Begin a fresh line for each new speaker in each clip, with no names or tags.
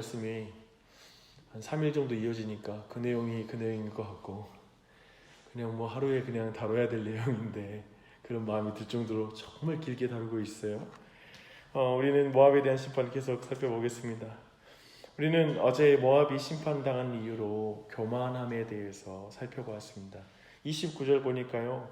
말씀이 한 3일 정도 이어지니까 그 내용이 그 내용인 것 같고, 그냥 뭐 하루에 그냥 다뤄야 될 내용인데 그런 마음이 들 정도로 정말 길게 다루고 있어요. 우리는 모압에 대한 심판을 계속 살펴보겠습니다. 우리는 어제 모압이 심판당한 이유로 교만함에 대해서 살펴보았습니다. 29절 보니까요,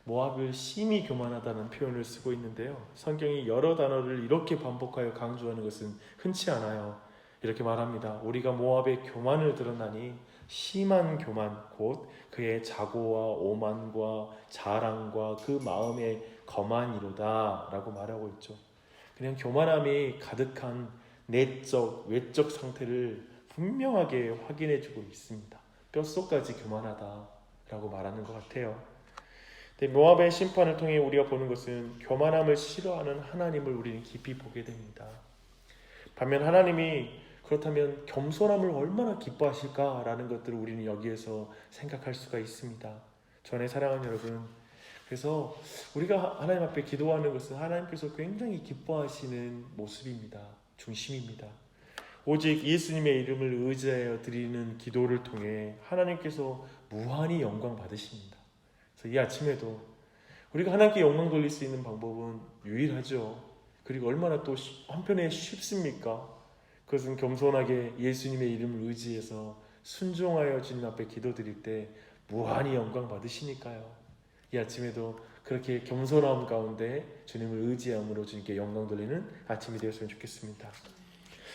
모압을 심히 교만하다는 표현을 쓰고 있는데요, 성경이 여러 단어를 이렇게 반복하여 강조하는 것은 흔치 않아요. 이렇게 말합니다. 우리가 모압의 교만을 드러나니 심한 교만, 곧 그의 자고와 오만과 자랑과 그 마음의 거만이로다 라고 말하고 있죠. 그냥 교만함이 가득한 내적, 외적 상태를 분명하게 확인해주고 있습니다. 뼛속까지 교만하다라고 말하는 것 같아요. 모압의 심판을 통해 우리가 보는 것은 교만함을 싫어하는 하나님을 우리는 깊이 보게 됩니다. 반면 하나님이 그렇다면 겸손함을 얼마나 기뻐하실까라는 것들을 우리는 여기에서 생각할 수가 있습니다. 전에 사랑하는 여러분, 그래서 우리가 하나님 앞에 기도하는 것은 하나님께서 굉장히 기뻐하시는 모습입니다. 중심입니다. 오직 예수님의 이름을 의지하여 드리는 기도를 통해 하나님께서 무한히 영광 받으십니다. 그래서 이 아침에도 우리가 하나님께 영광 돌릴 수 있는 방법은 유일하죠. 그리고 얼마나 또 한편에 쉽습니까? 그것은 겸손하게 예수님의 이름을 의지해서 순종하여 주님 앞에 기도드릴 때 무한히 영광 받으시니까요. 이 아침에도 그렇게 겸손함 가운데 주님을 의지함으로 주님께 영광 돌리는 아침이 되었으면 좋겠습니다.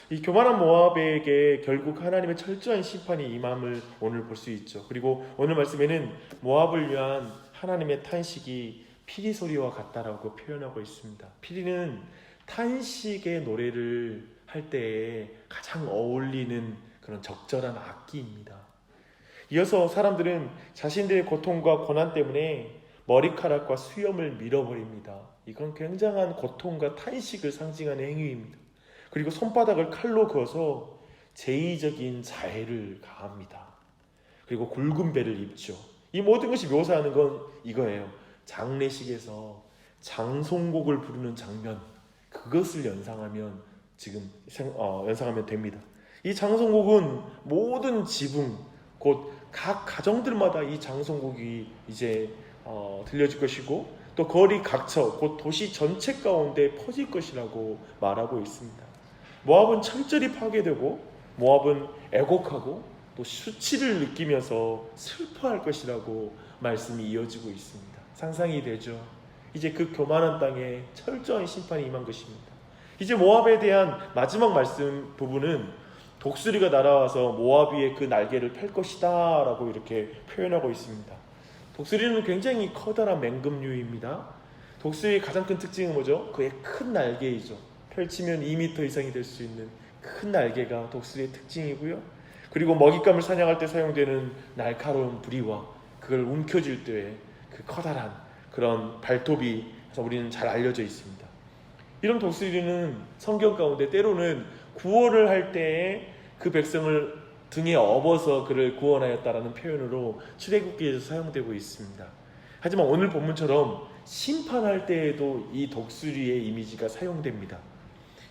이 교만한 모압에게 결국 하나님의 철저한 심판이 임함을 오늘 볼 수 있죠. 그리고 오늘 말씀에는 모압을 위한 하나님의 탄식이 피리 소리와 같다라고 표현하고 있습니다. 피리는 탄식의 노래를 할 때에 가장 어울리는 그런 적절한 악기입니다. 이어서 사람들은 자신들의 고통과 고난 때문에 머리카락과 수염을 밀어버립니다. 이건 굉장한 고통과 탄식을 상징하는 행위입니다. 그리고 손바닥을 칼로 그어서 제의적인 자해를 가합니다. 그리고 굵은 배를 입죠. 이 모든 것이 묘사하는 건 이거예요. 장례식에서 장송곡을 부르는 장면, 그것을 연상하면 연상하면 됩니다. 이 장송곡은 모든 지붕, 곧 각 가정들마다 이 장송곡이 이제 들려질 것이고, 또 거리 각처, 곧 도시 전체 가운데 퍼질 것이라고 말하고 있습니다. 모압은 철저히 파괴되고, 모압은 애곡하고 또 수치를 느끼면서 슬퍼할 것이라고 말씀이 이어지고 있습니다. 상상이 되죠. 이제 그 교만한 땅에 철저한 심판이 임한 것입니다. 이제 모압에 대한 마지막 말씀 부분은 독수리가 날아와서 모압 위에 그 날개를 펼 것이다 라고 이렇게 표현하고 있습니다. 독수리는 굉장히 커다란 맹금류입니다. 독수리의 가장 큰 특징은 뭐죠? 그의 큰 날개이죠. 펼치면 2m 이상이 될 수 있는 큰 날개가 독수리의 특징이고요. 그리고 먹잇감을 사냥할 때 사용되는 날카로운 부리와 그걸 움켜쥘 때의 그 커다란 그런 발톱이 우리는 잘 알려져 있습니다. 이런 독수리는 성경 가운데 때로는 구원을 할 때에 그 백성을 등에 업어서 그를 구원하였다라는 표현으로 출애굽기에서 사용되고 있습니다. 하지만 오늘 본문처럼 심판할 때에도 이 독수리의 이미지가 사용됩니다.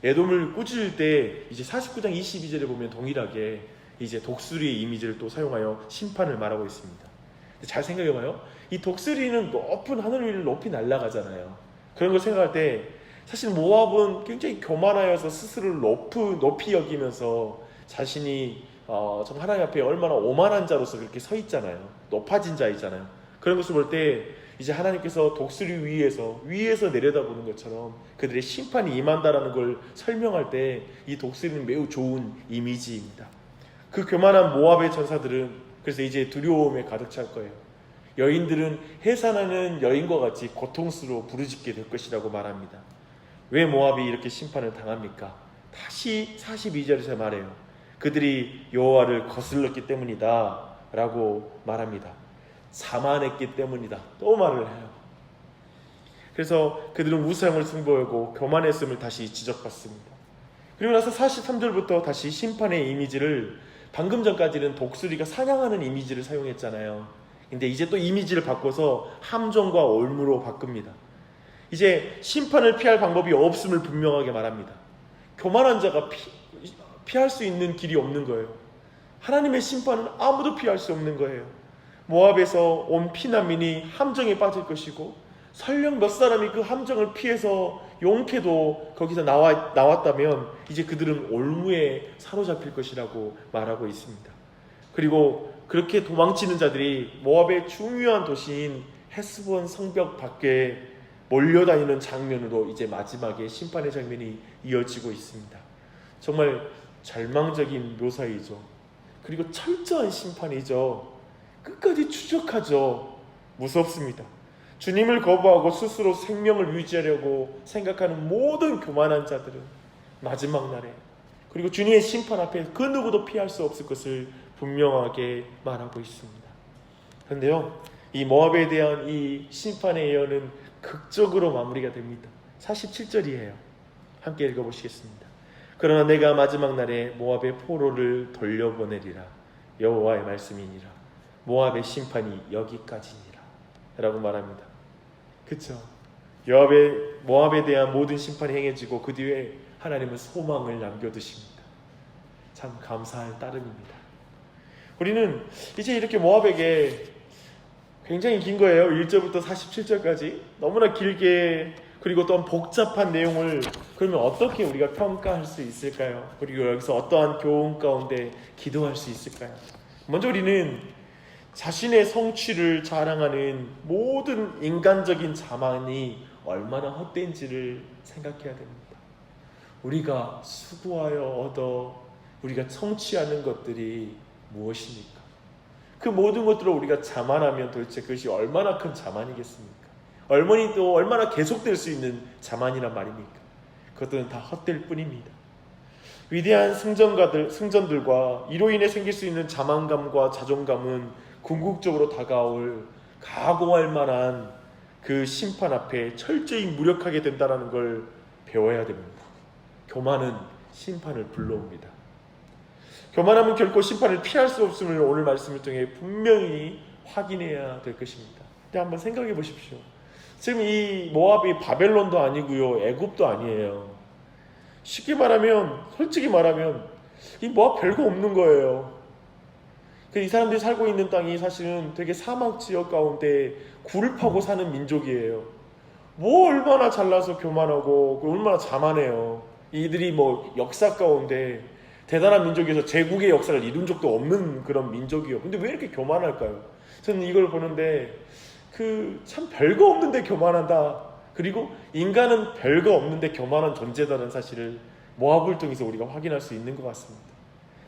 에돔을 꾸짖을 때 이제 49장 22절에 보면 동일하게 이제 독수리의 이미지를 또 사용하여 심판을 말하고 있습니다. 잘 생각해봐요. 이 독수리는 높은 하늘 위를 높이 날아가잖아요. 그런 걸 생각할 때 사실 모압은 굉장히 교만하여서 스스로를 높이 여기면서 자신이 정 하나님 앞에 얼마나 오만한 자로서 그렇게 서 있잖아요. 높아진 자이잖아요. 그런 것을 볼 때 이제 하나님께서 독수리 위에서 내려다보는 것처럼 그들의 심판이 임한다라는 걸 설명할 때 이 독수리는 매우 좋은 이미지입니다. 그 교만한 모압의 전사들은 그래서 이제 두려움에 가득 찰 거예요. 여인들은 해산하는 여인과 같이 고통스러워 부르짖게 될 것이라고 말합니다. 왜 모압이 이렇게 심판을 당합니까? 다시 42절에서 말해요. 그들이 여호와를 거슬렀기 때문이다 라고 말합니다. 자만했기 때문이다 또 말을 해요. 그래서 그들은 우상을 숭배하고 교만했음을 다시 지적받습니다. 그리고 나서 43절부터 다시 심판의 이미지를, 방금 전까지는 독수리가 사냥하는 이미지를 사용했잖아요. 근데 이제 또 이미지를 바꿔서 함정과 올무로 바꿉니다. 이제 심판을 피할 방법이 없음을 분명하게 말합니다. 교만한 자가 피할 수 있는 길이 없는 거예요. 하나님의 심판은 아무도 피할 수 없는 거예요. 모압에서 온 피난민이 함정에 빠질 것이고, 설령 몇 사람이 그 함정을 피해서 용케도 거기서 나왔다면 이제 그들은 올무에 사로잡힐 것이라고 말하고 있습니다. 그리고 그렇게 도망치는 자들이 모압의 중요한 도시인 헤스본 성벽 밖에 몰려다니는 장면으로 이제 마지막에 심판의 장면이 이어지고 있습니다. 정말 절망적인 묘사이죠. 그리고 철저한 심판이죠. 끝까지 추적하죠. 무섭습니다. 주님을 거부하고 스스로 생명을 유지하려고 생각하는 모든 교만한 자들은 마지막 날에, 그리고 주님의 심판 앞에 그 누구도 피할 수 없을 것을 분명하게 말하고 있습니다. 그런데요, 이 모압에 대한 이 심판의 예언은 극적으로 마무리가 됩니다. 47절이에요. 함께 읽어보시겠습니다. 그러나 내가 마지막 날에 모압의 포로를 돌려보내리라. 여호와의 말씀이니라. 모압의 심판이 여기까지니라 라고 말합니다. 그쵸? 모압에 대한 모든 심판이 행해지고 그 뒤에 하나님은 소망을 남겨두십니다. 참 감사할 따름입니다. 우리는 이제 이렇게 모압에게 굉장히 긴 거예요. 1절부터 47절까지 너무나 길게, 그리고 또한 복잡한 내용을 그러면 어떻게 우리가 평가할 수 있을까요? 그리고 여기서 어떠한 교훈 가운데 기도할 수 있을까요? 먼저 우리는 자신의 성취를 자랑하는 모든 인간적인 자만이 얼마나 헛된지를 생각해야 됩니다. 우리가 수고하여 얻어 우리가 성취하는 것들이 무엇입니까? 그 모든 것들을 우리가 자만하면 도대체 그것이 얼마나 큰 자만이겠습니까? 얼마나 계속될 수 있는 자만이란 말입니까? 그것들은 다 헛될 뿐입니다. 위대한 승전들과 이로 인해 생길 수 있는 자만감과 자존감은 궁극적으로 다가올 각오할 만한 그 심판 앞에 철저히 무력하게 된다는 걸 배워야 됩니다. 교만은 심판을 불러옵니다. 교만하면 결코 심판을 피할 수 없음을 오늘 말씀을 통해 분명히 확인해야 될 것입니다. 근데 한번 생각해 보십시오. 지금 이 모압이 바벨론도 아니고요, 애굽도 아니에요. 쉽게 말하면, 솔직히 말하면 이 모압 별거 없는 거예요. 이 사람들이 살고 있는 땅이 사실은 되게 사막 지역 가운데 굴을 파고 사는 민족이에요. 뭐 얼마나 잘나서 교만하고 얼마나 자만해요. 이들이 뭐 역사 가운데 대단한 민족에서 제국의 역사를 이룬 적도 없는 그런 민족이에요. 근데 왜 이렇게 교만할까요? 저는 이걸 보는데 참 별거 없는데 교만한다. 그리고 인간은 별거 없는데 교만한 존재다는 사실을 모압을 통해서 우리가 확인할 수 있는 것 같습니다.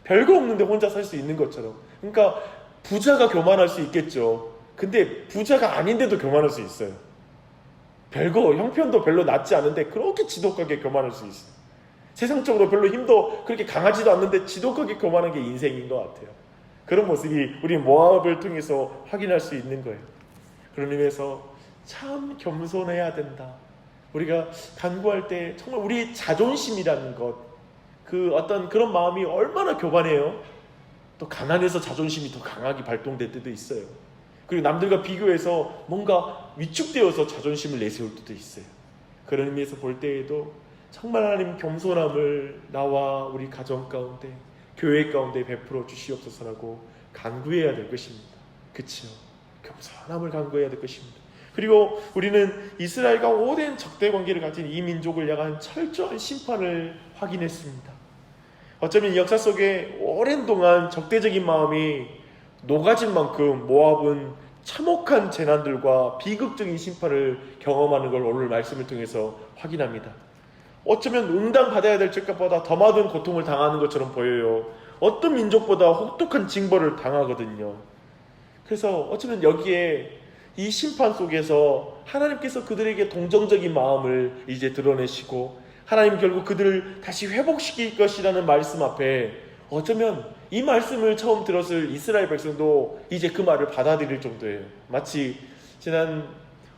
별거 없는데 혼자 살 수 있는 것처럼. 그러니까 부자가 교만할 수 있겠죠. 근데 부자가 아닌데도 교만할 수 있어요. 형편도 별로 낮지 않은데 그렇게 지독하게 교만할 수 있어요. 세상적으로 별로 힘도 그렇게 강하지도 않는데 지독하게 교만한 게 인생인 것 같아요. 그런 모습이 우리 모압을 통해서 확인할 수 있는 거예요. 그런 의미에서 참 겸손해야 된다. 우리가 간구할 때 정말 우리 자존심이라는 것, 어떤 그런 마음이 얼마나 교만해요. 또 가난해서 자존심이 더 강하게 발동될 때도 있어요. 그리고 남들과 비교해서 뭔가 위축되어서 자존심을 내세울 때도 있어요. 그런 의미에서 볼 때에도 정말 하나님 겸손함을 나와 우리 가정 가운데, 교회 가운데 베풀어 주시옵소서라고 간구해야 될 것입니다. 그치요? 겸손함을 간구해야 될 것입니다. 그리고 우리는 이스라엘과 오랜 적대 관계를 가진 이 민족을 향한 철저한 심판을 확인했습니다. 어쩌면 역사 속에 오랜 동안 적대적인 마음이 녹아진 만큼 모압은 참혹한 재난들과 비극적인 심판을 경험하는 걸 오늘 말씀을 통해서 확인합니다. 어쩌면 응당받아야 될 죄값보다 더 많은 고통을 당하는 것처럼 보여요. 어떤 민족보다 혹독한 징벌을 당하거든요. 그래서 어쩌면 여기에 이 심판 속에서 하나님께서 그들에게 동정적인 마음을 이제 드러내시고 하나님 결국 그들을 다시 회복시킬 것이라는 말씀 앞에 어쩌면 이 말씀을 처음 들었을 이스라엘 백성도 이제 그 말을 받아들일 정도예요. 마치 지난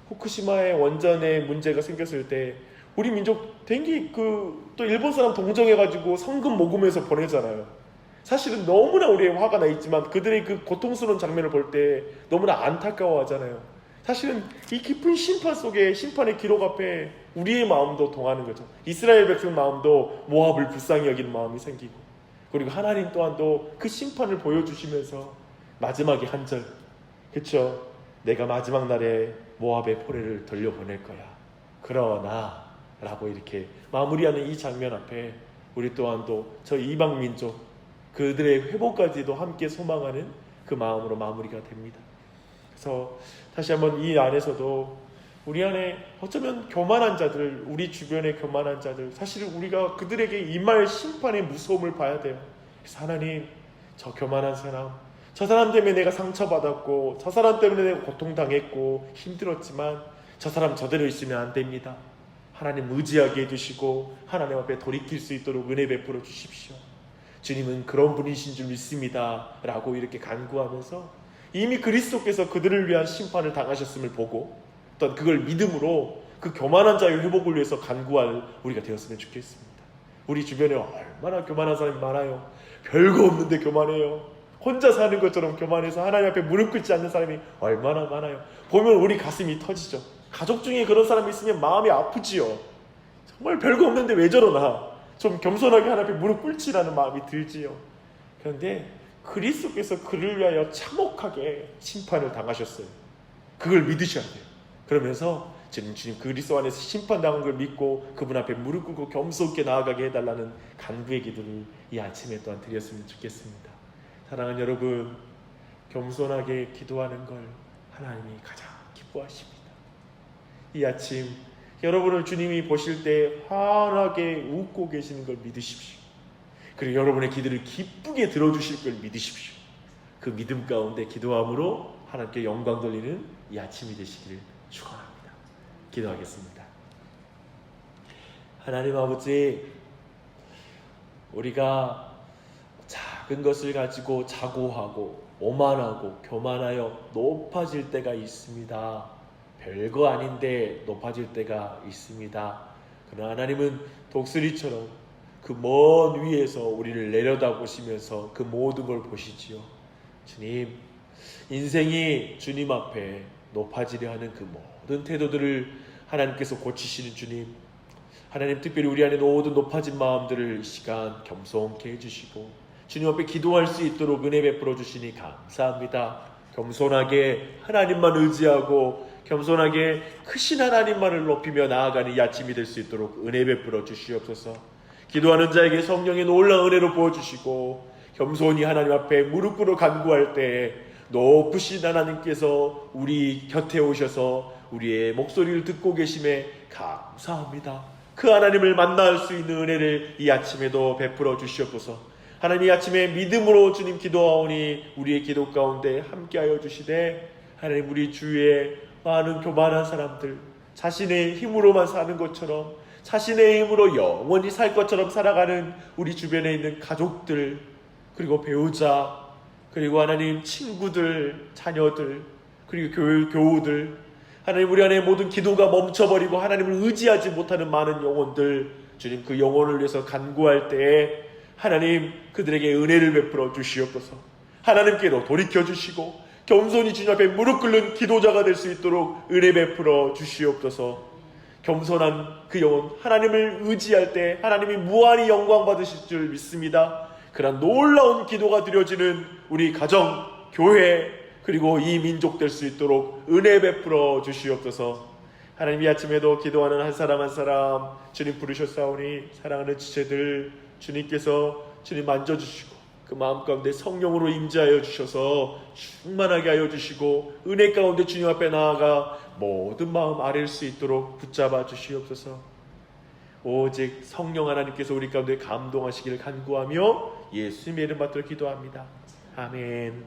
후쿠시마의 원전에 문제가 생겼을 때 우리 민족 dengue 또 일본 사람 동정해가지고 성금 모금해서 보내잖아요. 사실은 너무나 우리의 화가 나 있지만 그들의 그 고통스러운 장면을 볼 때 너무나 안타까워하잖아요. 사실은 이 깊은 심판 속에 심판의 기록 앞에 우리의 마음도 동하는 거죠. 이스라엘 백성 마음도 모압을 불쌍히 여기는 마음이 생기고 그리고 하나님 또한 또 그 심판을 보여주시면서 마지막에 한 절, 그쵸? 내가 마지막 날에 모압의 포레를 돌려보낼 거야. 그러나 라고 이렇게 마무리하는 이 장면 앞에 우리 또한 또 저 이방 민족 그들의 회복까지도 함께 소망하는 그 마음으로 마무리가 됩니다. 그래서 다시 한번 이 안에서도 우리 안에 어쩌면 교만한 자들, 우리 주변의 교만한 자들, 사실 우리가 그들에게 임할 심판의 무서움을 봐야 돼요. 그래서 하나님, 저 교만한 사람, 저 사람 때문에 내가 상처받았고 저 사람 때문에 내가 고통당했고 힘들었지만 저 사람 저대로 있으면 안 됩니다. 하나님 의지하게 해주시고 하나님 앞에 돌이킬 수 있도록 은혜 베풀어 주십시오. 주님은 그런 분이신 줄 믿습니다 라고 이렇게 간구하면서 이미 그리스도께서 그들을 위한 심판을 당하셨음을 보고 어떤 그걸 믿음으로 그 교만한 자의 회복을 위해서 간구할 우리가 되었으면 좋겠습니다. 우리 주변에 얼마나 교만한 사람이 많아요. 별거 없는데 교만해요. 혼자 사는 것처럼 교만해서 하나님 앞에 무릎 꿇지 않는 사람이 얼마나 많아요. 보면 우리 가슴이 터지죠. 가족 중에 그런 사람이 있으면 마음이 아프지요. 정말 별거 없는데 왜 저러나, 좀 겸손하게 하나님 앞에 무릎 꿇지라는 마음이 들지요. 그런데 그리스도께서 그를 위하여 참혹하게 심판을 당하셨어요. 그걸 믿으셔야 돼요. 그러면서 주님 그리스도 안에서 심판당한 걸 믿고 그분 앞에 무릎 꿇고 겸손하게 나아가게 해달라는 간구의 기도를 이 아침에 또한 드렸으면 좋겠습니다. 사랑하는 여러분, 겸손하게 기도하는 걸 하나님이 가장 기뻐하십니다. 이 아침 여러분을 주님이 보실 때 환하게 웃고 계시는 걸 믿으십시오. 그리고 여러분의 기도를 기쁘게 들어주실 걸 믿으십시오. 그 믿음 가운데 기도함으로 하나님께 영광 돌리는 이 아침이 되시기를 축원합니다. 기도하겠습니다. 하나님 아버지, 우리가 작은 것을 가지고 자고하고 오만하고 교만하여 높아질 때가 있습니다. 별거 아닌데 높아질 때가 있습니다. 그러나 하나님은 독수리처럼 그 먼 위에서 우리를 내려다보시면서 그 모든 걸 보시지요. 주님, 인생이 주님 앞에 높아지려 하는 그 모든 태도들을 하나님께서 고치시는 주님, 하나님 특별히 우리 안에 모든 높아진 마음들을 이 시간 겸손케 해주시고 주님 앞에 기도할 수 있도록 은혜 베풀어 주시니 감사합니다. 겸손하게 하나님만 의지하고 겸손하게 크신 하나님만을 높이며 나아가는 이 아침이 될 수 있도록 은혜 베풀어 주시옵소서. 기도하는 자에게 성령의 놀라운 은혜로 부어주시고 겸손히 하나님 앞에 무릎 꿇어 간구할 때 높으신 하나님께서 우리 곁에 오셔서 우리의 목소리를 듣고 계심에 감사합니다. 그 하나님을 만날 수 있는 은혜를 이 아침에도 베풀어 주시옵소서. 하나님, 이 아침에 믿음으로 주님 기도하오니 우리의 기도 가운데 함께하여 주시되 하나님, 우리 주위에 많은 교만한 사람들, 자신의 힘으로만 사는 것처럼 자신의 힘으로 영원히 살 것처럼 살아가는 우리 주변에 있는 가족들, 그리고 배우자, 그리고 하나님 친구들, 자녀들, 그리고 교우들, 하나님 우리 안에 모든 기도가 멈춰버리고 하나님을 의지하지 못하는 많은 영혼들, 주님 그 영혼을 위해서 간구할 때에 하나님 그들에게 은혜를 베풀어 주시옵소서. 하나님께로 돌이켜주시고 겸손히 주님 앞에 무릎 꿇는 기도자가 될 수 있도록 은혜 베풀어 주시옵소서. 겸손한 그 영혼, 하나님을 의지할 때 하나님이 무한히 영광 받으실 줄 믿습니다. 그런 놀라운 기도가 드려지는 우리 가정, 교회, 그리고 이 민족 될 수 있도록 은혜 베풀어 주시옵소서. 하나님, 이 아침에도 기도하는 한 사람 한 사람 주님 부르셨사오니 사랑하는 지체들 주님께서 주님 만져주시고 그 마음 가운데 성령으로 임재하여 주셔서 충만하게 하여 주시고 은혜 가운데 주님 앞에 나아가 모든 마음 아랠 수 있도록 붙잡아 주시옵소서. 오직 성령 하나님께서 우리 가운데 감동하시기를 간구하며 예수님의 이름 받들어 기도합니다. 아멘.